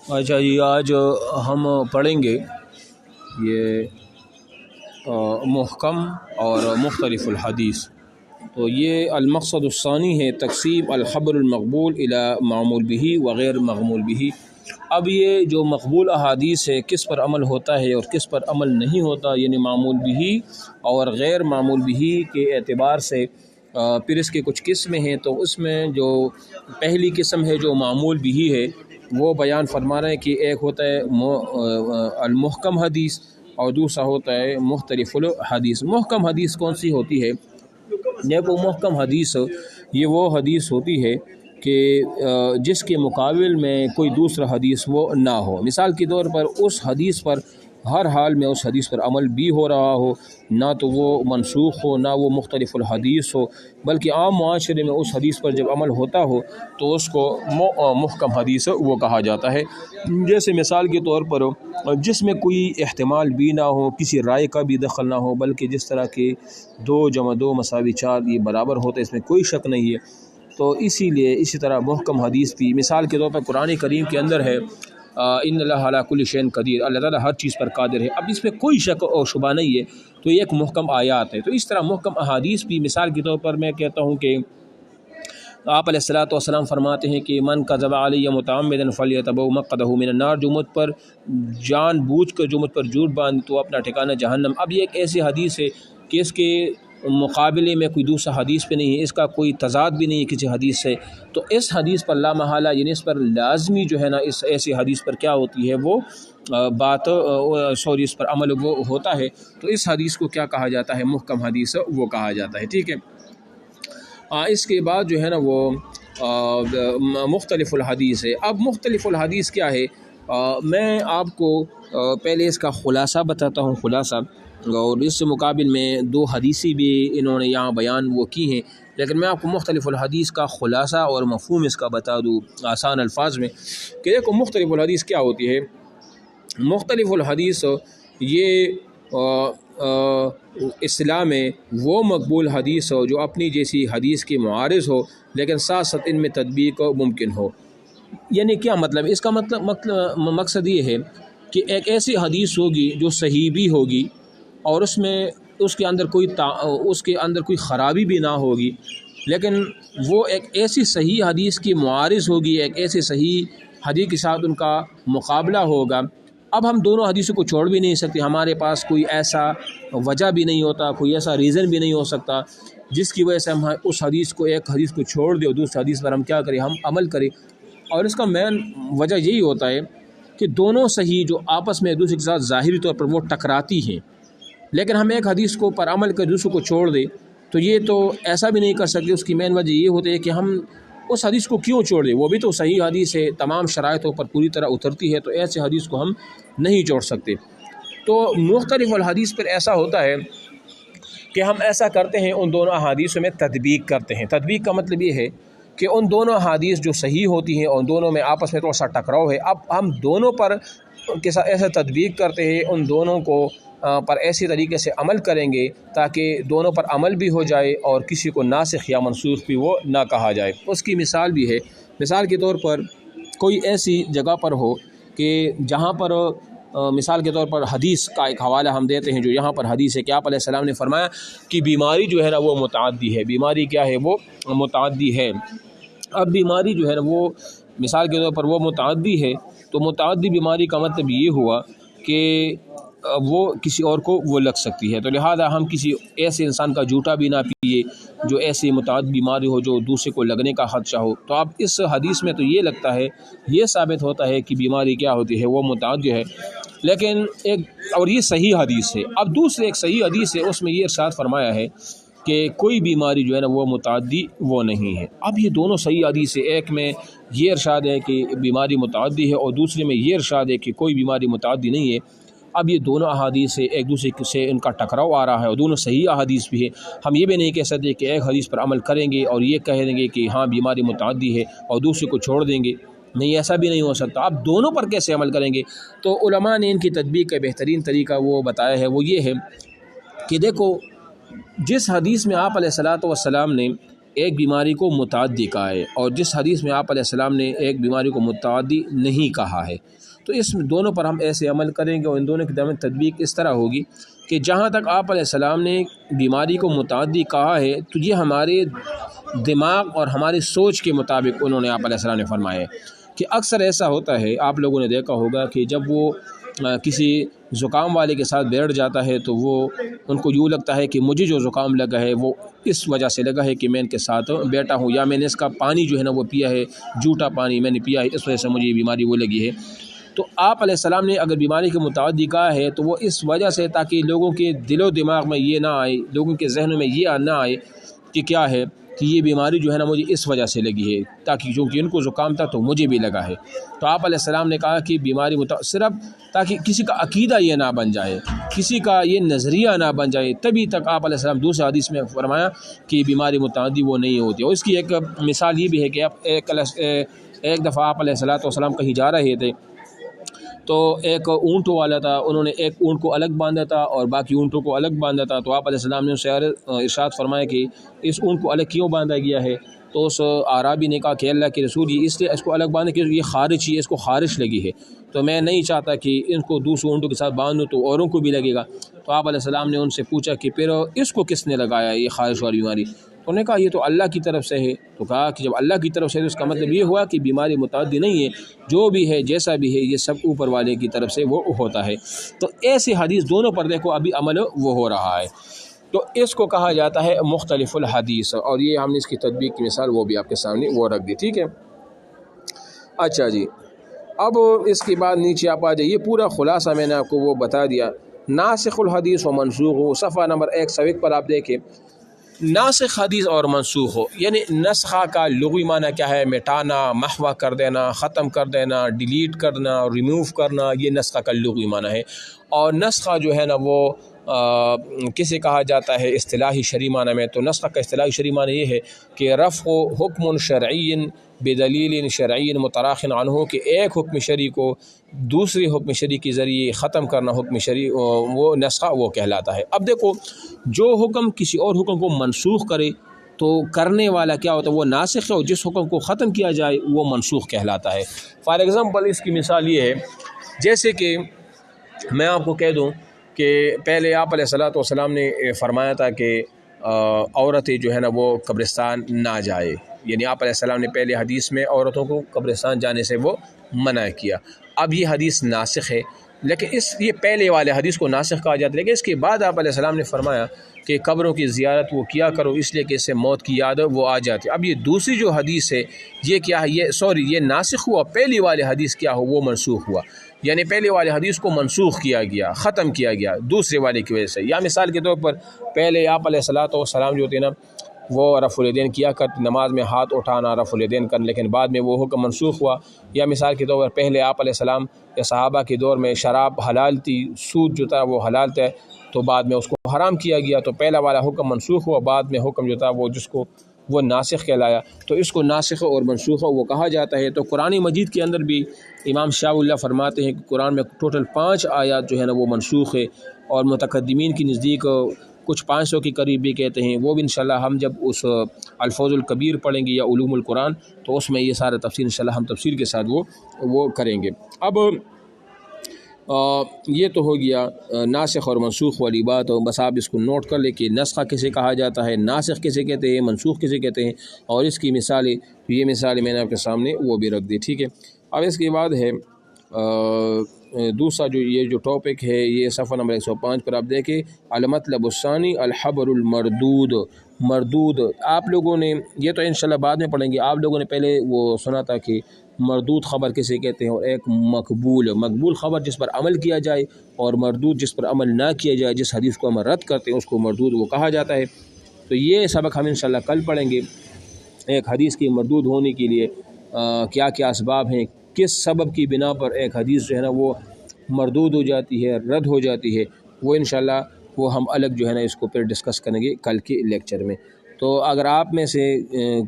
اچھا جی، آج ہم پڑھیں گے یہ محکم اور مختلف الحدیث. تو یہ المقصد الثانی ہے تقسیم الخبر المقبول الی معمول به وغیر مغمول به. اب یہ جو مقبول احادیث ہے کس پر عمل ہوتا ہے اور کس پر عمل نہیں ہوتا، یعنی معمول به اور غیر معمول به کے اعتبار سے پھر اس کے کچھ قسمیں ہیں. تو اس میں جو پہلی قسم ہے جو معمول به ہے وہ بیان فرما رہے ہیں کہ ایک ہوتا ہے المحکم حدیث اور دوسرا ہوتا ہے مختلف الحدیث. محکم حدیث کون سی ہوتی ہے؟ دیکھو، محکم حدیث یہ وہ حدیث ہوتی ہے کہ جس کے مقابل میں کوئی دوسرا حدیث وہ نہ ہو. مثال کے طور پر اس حدیث پر ہر حال میں اس حدیث پر عمل بھی ہو رہا ہو، نہ تو وہ منسوخ ہو نہ وہ مختلف الحدیث ہو، بلکہ عام معاشرے میں اس حدیث پر جب عمل ہوتا ہو تو اس کو محکم حدیث وہ کہا جاتا ہے. جیسے مثال کے طور پر جس میں کوئی احتمال بھی نہ ہو، کسی رائے کا بھی دخل نہ ہو، بلکہ جس طرح کے 2 + 2 = 4 یہ برابر ہوتا ہے، اس میں کوئی شک نہیں ہے. تو اسی لیے اسی طرح محکم حدیث بھی مثال کے طور پر قرآن کریم کے اندر ہے ان اللہ علی کل شیء قدیر، اللہ تعالیٰ ہر چیز پر قادر ہے. اب اس میں کوئی شک و شبہ نہیں ہے، تو یہ ایک محکم آیات ہے. تو اس طرح محکم احادیث بھی مثال کے طور پر میں کہتا ہوں کہ آپ علیہ الصلوۃ والسلام فرماتے ہیں کہ من کذب علی متعمدا فلیتبوأ مقعدہ من النار، جو مجھ پر جان بوجھ کر جو مجھ پر جھوٹ باندھ تو اپنا ٹھکانہ جہنم. اب یہ ایک ایسی حدیث ہے کہ اس کے مقابلے میں کوئی دوسرا حدیث پہ نہیں ہے، اس کا کوئی تضاد بھی نہیں ہے کسی حدیث سے. تو اس حدیث پر لا محالہ یعنی اس پر لازمی جو ہے نا، اس ایسی حدیث پر کیا ہوتی ہے وہ اس پر عمل وہ ہوتا ہے. تو اس حدیث کو کیا کہا جاتا ہے؟ محکم حدیث وہ کہا جاتا ہے. ٹھیک ہے. اس کے بعد جو ہے نا وہ مختلف الحدیث ہے. اب مختلف الحدیث کیا ہے؟ میں آپ کو پہلے اس کا خلاصہ بتاتا ہوں، خلاصہ، اور اس سے مقابل میں 2 حدیثی بھی انہوں نے یہاں بیان وہ کی ہیں، لیکن میں آپ کو مختلف الحدیث کا خلاصہ اور مفہوم اس کا بتا دوں آسان الفاظ میں کہ دیکھو مختلف الحدیث کیا ہوتی ہے. مختلف الحدیث یہ اصطلاح میں وہ مقبول حدیث ہو جو اپنی جیسی حدیث کے معارض ہو لیکن ساتھ ساتھ ان میں تطبیق ممکن ہو. یعنی کیا مطلب؟ اس کا مقصد یہ ہے کہ ایک ایسی حدیث ہوگی جو صحیح بھی ہوگی اور اس کے اندر کوئی خرابی بھی نہ ہوگی، لیکن وہ ایک ایسی صحیح حدیث کی معارض ہوگی، ایک ایسی صحیح حدیث کے ساتھ ان کا مقابلہ ہوگا. اب ہم دونوں حدیثوں کو چھوڑ بھی نہیں سکتے، ہمارے پاس کوئی ایسا وجہ بھی نہیں ہوتا، کوئی ایسا ریزن بھی نہیں ہو سکتا جس کی وجہ سے ہم اس ایک حدیث کو چھوڑ دیں اور دوسری حدیث پر ہم کیا کریں؟ ہم عمل کریں. اور اس کا مین وجہ یہی ہوتا ہے کہ دونوں صحیح جو آپس میں ایک دوسرے کے ساتھ ظاہری طور پر وہ ٹکراتی ہیں، لیکن ہم ایک حدیث کو پر عمل کر دوسروں کو چھوڑ دیں تو یہ تو ایسا بھی نہیں کر سکتے. اس کی مین وجہ یہ ہوتی ہے کہ ہم اس حدیث کو کیوں چھوڑ دیں؟ وہ بھی تو صحیح حدیث ہے، تمام شرائطوں پر پوری طرح اترتی ہے، تو ایسے حدیث کو ہم نہیں چھوڑ سکتے. تو مختلف الحدیث پر ایسا ہوتا ہے کہ ہم ایسا کرتے ہیں، ان دونوں احادیثوں میں تطبیق کرتے ہیں. تطبیق کا مطلب یہ ہے کہ ان دونوں احادیث جو صحیح ہوتی ہیں اور دونوں میں آپس میں تھوڑا سا ٹکراؤ ہے، اب ہم دونوں پر کے ساتھ ایسا تطبیق کرتے ہیں، ان دونوں کو پر ایسی طریقے سے عمل کریں گے تاکہ دونوں پر عمل بھی ہو جائے اور کسی کو ناسخ یا منسوخ بھی وہ نہ کہا جائے. اس کی مثال بھی ہے. مثال کے طور پر کوئی ایسی جگہ پر ہو کہ جہاں پر مثال کے طور پر حدیث کا ایک حوالہ ہم دیتے ہیں جو یہاں پر حدیث ہے کہ آپ علیہ السلام نے فرمایا کہ بیماری جو ہے نا وہ متعدی ہے. بیماری کیا ہے؟ وہ متعدی ہے. اب بیماری جو ہے نا وہ مثال کے طور پر وہ متعدی ہے، تو متعدی بیماری کا مطلب یہ ہوا کہ وہ کسی اور کو وہ لگ سکتی ہے. تو لہذا ہم کسی ایسے انسان کا جھوٹا بھی نہ پیے جو ایسی متعدد بیماری ہو جو دوسرے کو لگنے کا خدشہ ہو. تو اب اس حدیث میں تو یہ لگتا ہے، یہ ثابت ہوتا ہے کہ بیماری کیا ہوتی ہے؟ وہ متعدد ہے. لیکن اور یہ صحیح حدیث ہے. اب دوسرے ایک صحیح حدیث ہے، اس میں یہ ارشاد فرمایا ہے کہ کوئی بیماری جو ہے نا وہ متعدی وہ نہیں ہے. اب یہ دونوں صحیح حدیث ہے، ایک میں یہ ارشاد ہے کہ بیماری متعدی ہے اور دوسرے میں یہ ارشاد ہے کہ کوئی بیماری متعدی نہیں ہے. اب یہ دونوں احادیث سے ایک دوسرے سے ان کا ٹکراؤ آ رہا ہے اور دونوں صحیح احادیث بھی ہے. ہم یہ بھی نہیں کہہ سکتے کہ ایک حدیث پر عمل کریں گے اور یہ کہہ دیں گے کہ ہاں بیماری متعدی ہے اور دوسرے کو چھوڑ دیں گے. نہیں، ایسا بھی نہیں ہو سکتا. اب دونوں پر کیسے عمل کریں گے؟ تو علماء نے ان کی تطبیق کا بہترین طریقہ وہ بتایا ہے، وہ یہ ہے کہ دیکھو جس حدیث میں آپ علیہ الصلوۃ والسلام نے ایک بیماری کو متعدی کہا ہے، اور جس حدیث میں آپ علیہ السلام نے ایک بیماری کو متعدی نہیں کہا ہے، تو اس دونوں پر ہم ایسے عمل کریں گے اور ان دونوں کی درمیان تطبیق اس طرح ہوگی کہ جہاں تک آپ علیہ السلام نے بیماری کو متعدی کہا ہے تو یہ ہمارے دماغ اور ہماری سوچ کے مطابق انہوں نے آپ علیہ السلام نے فرمایا ہے کہ اکثر ایسا ہوتا ہے، آپ لوگوں نے دیکھا ہوگا کہ جب وہ کسی زکام والے کے ساتھ بیٹھ جاتا ہے تو وہ ان کو یوں لگتا ہے کہ مجھے جو زکام لگا ہے وہ اس وجہ سے لگا ہے کہ میں ان کے ساتھ بیٹھا ہوں، یا میں نے اس کا پانی جو ہے نا وہ پیا ہے، جھوٹا پانی میں نے پیا ہے، اس وجہ سے مجھے یہ بیماری وہ لگی ہے۔ تو آپ علیہ السلام نے اگر بیماری کے متعدی کہا ہے تو وہ اس وجہ سے تاکہ لوگوں کے دل و دماغ میں یہ نہ آئے، لوگوں کے ذہنوں میں یہ نہ آئے کہ کیا ہے کہ یہ بیماری جو ہے نا مجھے اس وجہ سے لگی ہے، تاکہ چونکہ ان کو زکام تھا تو مجھے بھی لگا ہے۔ تو آپ علیہ السلام نے کہا کہ بیماری صرف تاکہ کسی کا عقیدہ یہ نہ بن جائے، کسی کا یہ نظریہ نہ بن جائے، تبھی تک آپ علیہ السلام دوسرے حدیث میں فرمایا کہ بیماری متعدی وہ نہیں ہوتی۔ اور اس کی ایک مثال یہ بھی ہے کہ ایک دفعہ آپ علیہ السلام کہیں جا رہے تھے تو ایک اونٹ والا تھا، انہوں نے ایک اونٹ کو الگ باندھا تھا اور باقی اونٹوں کو الگ باندھا تھا، تو آپ علیہ السلام نے اسے ارشاد فرمایا کہ اس اونٹ کو الگ کیوں باندھا گیا ہے؟ تو اس اعرابی نے کہا کہ اللہ کے رسول یہ اس لیے اس کو الگ باندھا کہ یہ خارش ہے، اس کو خارش لگی ہے، تو میں نہیں چاہتا کہ ان کو دوسرے اونٹوں کے ساتھ باندھوں تو اوروں کو بھی لگے گا۔ تو آپ علیہ السلام نے ان سے پوچھا کہ پھر اس کو کس نے لگایا یہ خارش والی بیماری؟ انہوں نے کہا یہ تو اللہ کی طرف سے ہے۔ تو کہا کہ جب اللہ کی طرف سے ہے تو اس کا مطلب یہ ہوا کہ بیماری متعدی نہیں ہے، جو بھی ہے جیسا بھی ہے یہ سب اوپر والے کی طرف سے وہ ہوتا ہے۔ تو ایسی حدیث دونوں پر دیکھو ابھی عمل وہ ہو رہا ہے، تو اس کو کہا جاتا ہے مختلف الحدیث، اور یہ ہم نے اس کی تطبیق کی مثال وہ بھی آپ کے سامنے وہ رکھ دی، ٹھیک ہے۔ اچھا جی، اب اس کے بعد نیچے آپ آ جائیے، پورا خلاصہ میں نے آپ کو وہ بتا دیا۔ ناسخ الحدیث و منسوخ ہو، صفحہ نمبر 101 پر آپ دیکھیں، ناسخ حدیث اور منسوخ ہو، یعنی نسخہ کا لغوی معنی کیا ہے؟ مٹانا، محو کر دینا، ختم کر دینا، ڈیلیٹ کرنا، ریموو کرنا، یہ نسخہ کا لغوی معنی ہے۔ اور نسخہ جو ہے نا وہ کسے کہا جاتا ہے اصطلاحی شرعی معنی میں؟ تو نسخہ کا اصطلاحی شرعی معنی یہ ہے کہ رفع حکم شرعی بدلیل شرعی متراخ عنہ، کہ ایک حکم شرعی کو دوسری حکم شرعی کے ذریعے ختم کرنا حکم شرعی، وہ نسخہ وہ کہلاتا ہے۔ اب دیکھو، جو حکم کسی اور حکم کو منسوخ کرے تو کرنے والا کیا ہوتا ہے؟ وہ ناسخ ہے، اور جس حکم کو ختم کیا جائے وہ منسوخ کہلاتا ہے۔ فار ایگزامپل اس کی مثال یہ ہے، جیسے کہ میں آپ کو کہہ دوں کہ پہلے آپ علیہ السلام نے فرمایا تھا کہ عورتیں جو ہے نا وہ قبرستان نہ جائے، یعنی آپ علیہ السلام نے پہلے حدیث میں عورتوں کو قبرستان جانے سے وہ منع کیا۔ اب یہ حدیث ناسخ ہے، لیکن یہ پہلے والے حدیث کو ناسخ کہا جاتا ہے، لیکن اس کے بعد آپ علیہ السلام نے فرمایا کہ قبروں کی زیارت وہ کیا کرو اس لیے کہ اس سے موت کی یاد وہ آ جاتی۔ اب یہ دوسری جو حدیث ہے یہ کیا ہے؟ یہ ناسخ ہوا، پہلی والی حدیث کیا ہو؟ وہ منسوخ ہوا، یعنی پہلے والے حدیث کو منسوخ کیا گیا، ختم کیا گیا دوسرے والے کی وجہ سے۔ یا مثال کے طور پر پہلے آپ علیہ السلام جو تھے نا وہ رفع الیدین کیا کرتے، نماز میں ہاتھ اٹھانا رفع الیدین کرنا، لیکن بعد میں وہ حکم منسوخ ہوا۔ یا مثال کے طور پر پہلے آپ علیہ السلام یا صحابہ کے دور میں شراب حلال تھی، سود جو تھا وہ حلال تھا، تو بعد میں اس کو حرام کیا گیا، تو پہلا والا حکم منسوخ ہوا، بعد میں حکم جو تھا وہ جس کو وہ ناسخ کہلایا، تو اس کو ناسخ اور منسوخ وہ کہا جاتا ہے۔ تو قرآن مجید کے اندر بھی امام شاہ اللہ فرماتے ہیں کہ قرآن میں ٹوٹل 5 آیات جو ہے نا وہ منسوخ ہے، اور متقدمین کی نزدیک کچھ 500 کے قریب بھی کہتے ہیں۔ وہ بھی انشاءاللہ ہم جب اس الفوظ الکبیر پڑھیں گے یا علوم القرآن تو اس میں یہ سارا تفصیل انشاءاللہ ہم تفصیل کے ساتھ وہ کریں گے۔ اب یہ تو ہو گیا ناسخ اور منسوخ والی بات، اور بس آپ اس کو نوٹ کر لیں کہ نسخہ کسے کہا جاتا ہے، ناسخ کسے کہتے ہیں، منسوخ کسے کہتے ہیں، اور اس کی مثالیں، یہ مثالیں میں نے آپ کے سامنے وہ بھی رکھ دی، ٹھیک ہے۔ اب اس کے بعد ہے دوسرا یہ جو ٹاپک ہے، یہ صفحہ نمبر 105 پر آپ دیکھیں، المطلب الثانی الخبر مردود۔ آپ لوگوں نے یہ تو انشاءاللہ بعد میں پڑھیں گے، آپ لوگوں نے پہلے وہ سنا تھا کہ مردود خبر کسے کہتے ہیں، اور ایک مقبول خبر جس پر عمل کیا جائے، اور مردود جس پر عمل نہ کیا جائے، جس حدیث کو ہم رد کرتے ہیں اس کو مردود وہ کہا جاتا ہے۔ تو یہ سبق ہم انشاءاللہ کل پڑھیں گے، ایک حدیث کی مردود ہونے کے لیے کیا کیا اسباب ہیں، کس سبب کی بنا پر ایک حدیث جو ہے نا وہ مردود ہو جاتی ہے، رد ہو جاتی ہے، وہ انشاءاللہ وہ ہم الگ جو ہے نا اس کو پھر ڈسکس کریں گے کل کے لیکچر میں۔ تو اگر آپ میں سے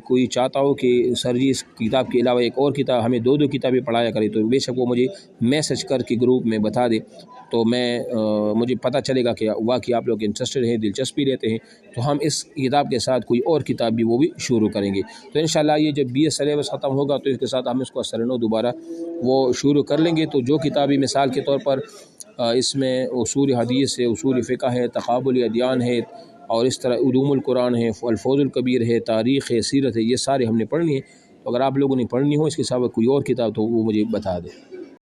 کوئی چاہتا ہو کہ سر جی اس کتاب کے علاوہ ایک اور کتاب ہمیں دو کتابیں پڑھایا کرے تو بے شک وہ مجھے میسج کر کے گروپ میں بتا دے، تو مجھے پتہ چلے گا کہ واقعی آپ لوگ انٹرسٹڈ ہیں، دلچسپی لیتے ہیں، تو ہم اس کتاب کے ساتھ کوئی اور کتاب بھی وہ بھی شروع کریں گے۔ تو انشاءاللہ یہ جب BA سلیبس ختم ہوگا تو اس کے ساتھ ہم اس کو اثر نو دوبارہ وہ شروع کر لیں گے۔ تو جو کتابی مثال کے طور پر اس میں اصول حدیث ہے، اصول فقہ ہے، تقابل ادیان ہے، اور اس طرح علوم القرآن ہے، الفوز الکبیر ہے، تاریخ ہے، سیرت ہے، یہ سارے ہم نے پڑھنی ہے۔ تو اگر آپ لوگوں نے پڑھنی ہو اس کے ساتھ کوئی اور کتاب تو وہ مجھے بتا دیں۔